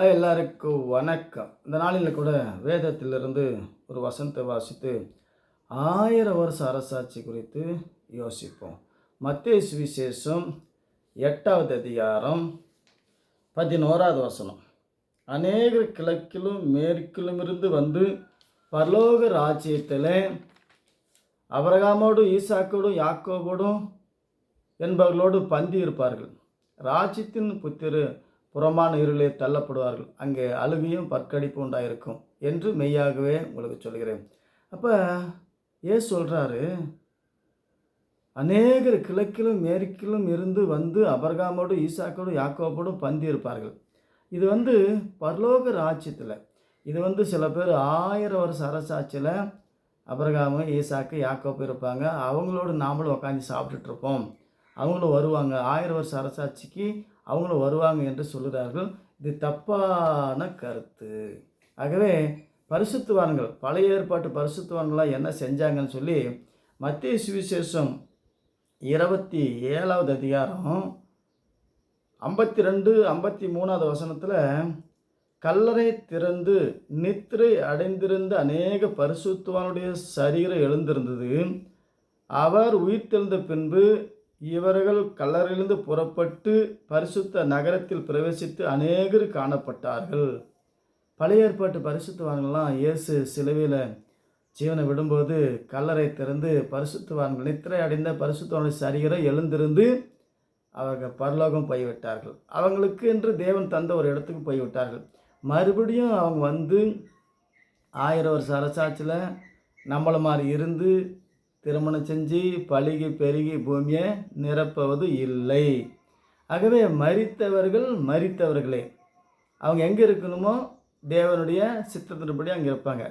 எல்லாருக்கும் வணக்கம். இந்த நாளில் கூட வேதத்திலிருந்து ஒரு வசனத்தை வாசித்து 1000 வருஷ அரசாட்சி குறித்து யோசிப்போம். மத்தேயு சுவிசேஷம் 8வது அதிகாரம் 11வது வசனம். அநேகர் கிழக்கிலும் மேற்கிலும் இருந்து வந்து பரலோக ராஜ்யத்தில் ஆபிரகாமோடும் ஈசாக்கோடும் யாக்கோபோடும் என்பவர்களோடு பந்தி இருப்பார்கள். ராஜ்யத்தின் புத்திர புறமான இருளே தள்ளப்படுவார்கள், அங்கே அழுகையும் பற்கடிப்பு உண்டாயிருக்கும் என்று மெய்யாகவே உங்களுக்கு சொல்கிறேன். அப்போ ஏன் சொல்கிறாரு? அநேகர் கிழக்கிலும் மேற்கிலும் இருந்து வந்து ஆபிரகாமோடு ஈசாக்கோடு யாக்கோபோடும் பந்தி இருப்பார்கள். இது பரலோக ராஜ்யத்தில். இது சில பேர் 1000 வருஷ அரசாட்சியில் ஆபிரகாமு ஈசாக்கு யாக்கோப்பு இருப்பாங்க. அவங்களோடு நாமளும் உட்காந்து சாப்பிட்டுட்டு இருப்போம். அவங்களும் வருவாங்க, 1000 வருஷ அரசாட்சிக்கு அவங்களும் வருவாங்க என்று சொல்கிறார்கள். இது தப்பான கருத்து. ஆகவே பரிசுத்தவான்கள், பழைய ஏற்பாட்டு பரிசுத்தவான்களாக என்ன செஞ்சாங்கன்னு சொல்லி மத்தேயு சுவிசேஷம் 27வது அதிகாரம் 52 53வது வசனத்தில் கல்லறை திறந்து நித்திரை அடைந்திருந்த அநேக பரிசுத்தவானுடைய சரீரம் எழுந்திருந்தது. அவர் உயிர்த்தெழுந்த பின்பு இவர்கள் கல்லறையிலிருந்து புறப்பட்டு பரிசுத்த நகரத்தில் பிரவேசித்து அநேகர் காணப்பட்டார்கள். பழைய ஏற்பாட்டு பரிசுத்தவான்கள்லாம் இயேசு சிலுவையில் ஜீவனை விடும்போது கல்லறை திறந்து பரிசுத்தவான்கள், நித்திரை அடைந்த பரிசுத்தவானுடைய சரீரம் எழுந்திருந்து அவர்கள் பரலோகம் போய்விட்டார்கள். அவங்களுக்கு என்று தேவன் தந்த ஒரு இடத்துக்கு போய்விட்டார்கள். மறுபடியும் அவங்க 1000 வருஷ அரசாட்சியில் நம்மளை மாதிரி இருந்து திருமணம் செஞ்சு பழுகி பெருகி பூமியை நிரப்புவது இல்லை. ஆகவே மரித்தவர்களே அவங்க எங்கே இருக்கணுமோ தேவனுடைய சித்தத்தின்படி அங்கே இருப்பாங்க.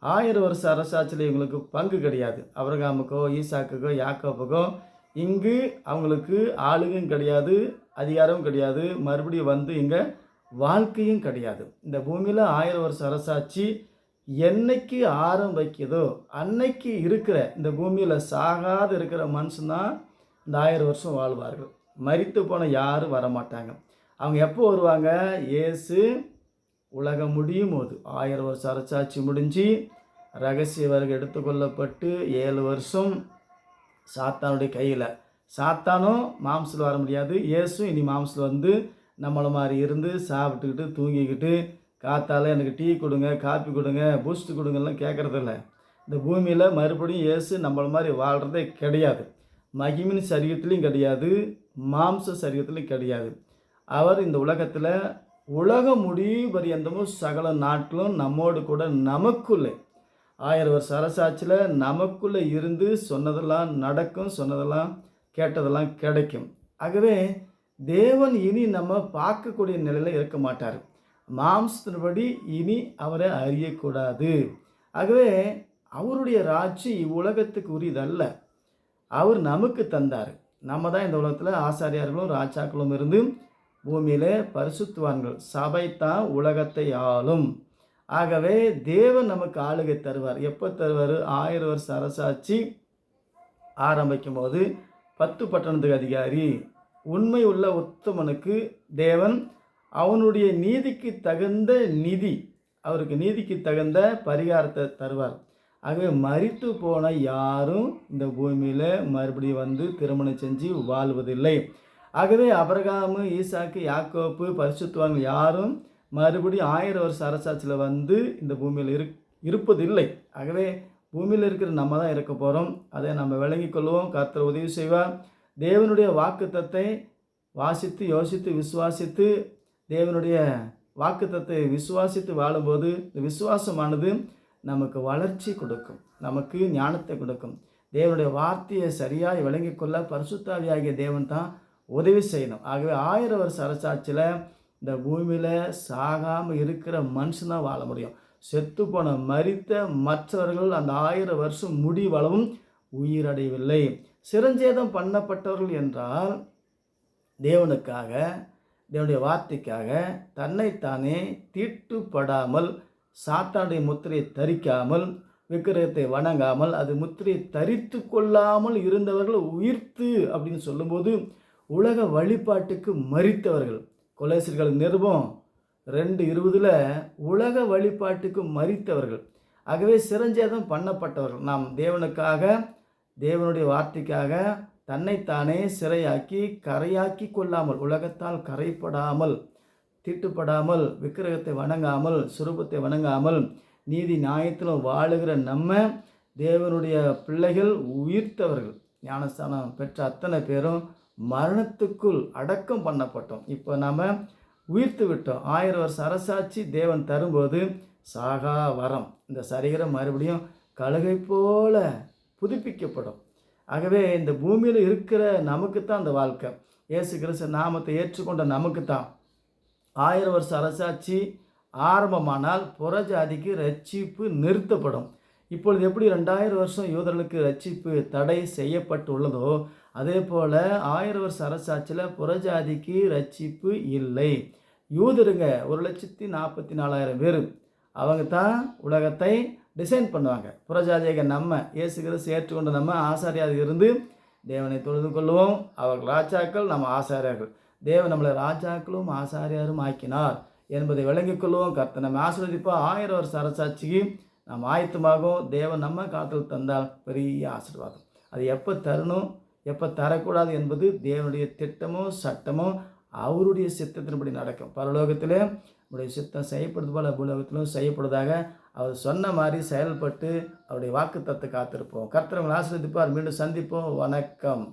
1000 வருஷ அரசாட்சியில் இவங்களுக்கு பங்கு கிடையாது. ஆபிரகாமுக்கோ ஈசாக்குக்கோ யாக்கோபுக்கோ இங்கு அவங்களுக்கு ஆளுகையும் கிடையாது, அதிகாரமும் கிடையாது, மறுபடியும் இங்கே வாழ்க்கையும் கிடையாது. இந்த பூமியில் 1000 வருஷ அரசாட்சி என்னைக்கு ஆரம்பிக்குதோ அன்னைக்கு இருக்கிற இந்த பூமியில் சாகாது இருக்கிற மனுஷன்தான் இந்த 1000 வருஷம் வாழ்வார்கள். மரித்து போன யாரும் வரமாட்டாங்க. அவங்க எப்போ வருவாங்க? இயேசு உலகம் முடியும் போது 1000 வருஷ அரசாட்சி முடிஞ்சு ரகசிய வருகை எடுத்துக்கொள்ளப்பட்டு 7 வருஷம் சாத்தானுடைய கையில். சாத்தானும் மாம்சத்தில் வர முடியாது. இயேசும் இனி மாம்சத்தில் நம்மளை மாதிரி இருந்து சாப்பிட்டுக்கிட்டு தூங்கிக்கிட்டு காத்தால் எனக்கு டீ கொடுங்க, காப்பி கொடுங்க, பூஸ்ட் கொடுங்கலாம் கேட்குறதில்ல. இந்த பூமியில் மறுபடியும் இயேசு நம்மள மாதிரி வாழ்கிறதே கிடையாது. மகிமின் சரீரத்துலேயும் கிடையாது, மாம்ச சரீரத்துலேயும் கிடையாது. அவர் இந்த உலகத்தில் உலகம் முடிவு பரியந்தமும் சகல நாட்களும் நம்மோடு கூட நமக்குள்ளே 1000 வருஷ அரசாட்சியில் நமக்குள்ளே இருந்து சொன்னதெல்லாம் நடக்கும், சொன்னதெல்லாம் கேட்டதெல்லாம் கிடைக்கும். ஆகவே தேவன் இனி நம்ம பார்க்கக்கூடிய நிலையில் இருக்க மாட்டார். மாம்சத்தின்படி இனி அவரை அறியக்கூடாது. ஆகவே அவருடைய ராஜ்யம் இவ்வுலகத்துக்கு உரியதல்ல, அவர் நமக்கு தந்தார். நம்ம தான் இந்த உலகத்தில் ஆசாரியார்களும் ராஜாக்களும் இருந்து பூமியிலே பரிசுத்தவான்கள், சபை தான் உலகத்தை ஆளும். ஆகவே தேவன் நமக்கு ஆளுகை தருவார். எப்போ தருவார்? 1000 வருஷ அரசாட்சி ஆரம்பிக்கும் போது 10 பட்டணத்துக்கு அதிகாரி உண்மை உள்ள உத்தமனுக்கு தேவன் அவனுடைய நீதிக்கு தகுந்த நிதி, அவருக்கு நீதிக்கு தகுந்த பரிகாரத்தை தருவார். ஆகவே மரித்து போன யாரும் இந்த பூமியில் மறுபடியும் திருமணம் செஞ்சு வாழ்வதில்லை. ஆகவே ஆபிரகாமு ஈசாக்கு யாக்கோப்பு பரிசுத்தவான்கள் யாரும் மறுபடியும் 1000 வருஷ அரசாட்சியில் இந்த பூமியில் இருப்பதில்லை. ஆகவே பூமியில் இருக்கிற நம்ம தான் இருக்க போகிறோம். அதை நம்ம விளங்கிக் கொள்வோம். கர்த்தர் உதவி செய்வார். தேவனுடைய வாக்குத்தத்தை வாசித்து யோசித்து விசுவாசித்து தேவனுடைய வாக்குத்தத்தை விசுவாசித்து வாழும்போது இந்த விசுவாசமானது நமக்கு வளர்ச்சி கொடுக்கும், நமக்கு ஞானத்தை கொடுக்கும். தேவனுடைய வார்த்தையை சரியாக விளங்கிக் கொள்ள பரிசுத்தாவியாகிய தேவன் தான் உதவி செய்யணும். ஆகவே 1000 வருஷ அரசாட்சியில் இந்த பூமியில் சாகாமல் இருக்கிற மனுஷனாக வாழ முடியும். செத்து போன மரித்த மற்றவர்கள் அந்த 1000 வருஷம் முடிவளவும் உயிரடையவில்லை. சிரஞ்சேதம் பண்ணப்பட்டவர்கள் என்றால் தேவனுக்காக, தேவனுடைய வார்த்தைக்காக தன்னைத்தானே தீட்டுப்படாமல், சாத்தானுடைய முத்திரையை தரிக்காமல், விக்கிரகத்தை வணங்காமல், அது முத்திரையை தரித்து கொள்ளாமல் இருந்தவர்கள் உயிர்த்து அப்படின்னு சொல்லும்போது உலக வழிபாட்டுக்கு மரித்தவர்கள். கொலேசியர்கள் நிருபம் 2:20 உலக வழிபாட்டுக்கு மரித்தவர்கள். ஆகவே சிரஞ்சேதம் பண்ணப்பட்டவர்கள். நாம் தேவனுக்காக, தேவனுடைய வார்த்தைக்காக தன்னைத்தானே சிறையாக்கி கரையாக்கி கொள்ளாமல், உலகத்தால் கரைப்படாமல், தீட்டுப்படாமல், விக்கிரகத்தை வணங்காமல், சுரூபத்தை வணங்காமல், நீதி நியாயத்திலும் வாழுகிற நம்ம தேவனுடைய பிள்ளைகள் உயிர்த்தவர்கள். ஞானஸ்தானம் பெற்ற அத்தனை பேரும் மரணத்துக்குள் அடக்கம் பண்ணப்பட்டோம். இப்போ நாம் உயிர்த்து விட்டோம். 1000 வருஷ அரசாட்சி தேவன் தரும்போது சாகா வரம், இந்த சரீரம் மறுபடியும் கழுகை போல புதுப்பிக்கப்படும். ஆகவே இந்த பூமியில் இருக்கிற நமக்குத்தான் அந்த வாழ்க்கை. இயேசு கிறிஸ்து நாமத்தை ஏற்றுக்கொண்ட நமக்குத்தான் 1000 வருஷ அரசாட்சி ஆரம்பமானால் புறஜாதிக்கு ரட்சிப்பு நிறுத்தப்படும். இப்பொழுது எப்படி 2000 வருஷம் யூதர்களுக்கு ரட்சிப்பு தடை செய்யப்பட்டுள்ளதோ, அதே போல் 1000 வருஷ அரசாட்சியில் புறஜாதிக்கு ரட்சிப்பு இல்லை. யூதருங்க 1,44,000 பேர், அவங்க தான் உலகத்தை டிசைன் பண்ணுவாங்க. புறஜாதியாக நம்ம இயேசு கிறிஸ்து ஏற்றுக்கொண்ட நம்ம ஆசாரியாக இருந்து தேவனை தொழுது கொள்வோம். அவர்கள் ராஜாக்கள், நம்ம ஆசாரியார்கள். தேவன் நம்மளை ராஜாக்களும் ஆசாரியாரும் ஆக்கினார் என்பதை விளங்கிக் கொள்வோம். கர்த்தர் நம்ம ஆசீர்வதிப்பா. 1000 வருஷ அரசாட்சிக்கு நாம் ஆயத்தமாகவும் தேவன் நம்ம காத்தில் தந்தால் பெரிய ஆசீர்வாதம். அது எப்போ தரணும், எப்போ தரக்கூடாது என்பது தேவனுடைய திட்டமோ சட்டமோ அவருடைய சித்தத்தின்படி நடக்கும். பரலோகத்திலே நம்முடைய சித்தம் செய்யப்படுது போல பூலோகத்திலும் செய்யப்படுவதாக அவர் சொன்ன மாதிரி செயல்பட்டு அவருடைய வாக்குத்தத்தத்தை காத்திருப்போம். கர்த்தர் உங்களை ஆசீர்வதிப்பார். மீண்டும் சந்திப்போம். வணக்கம்.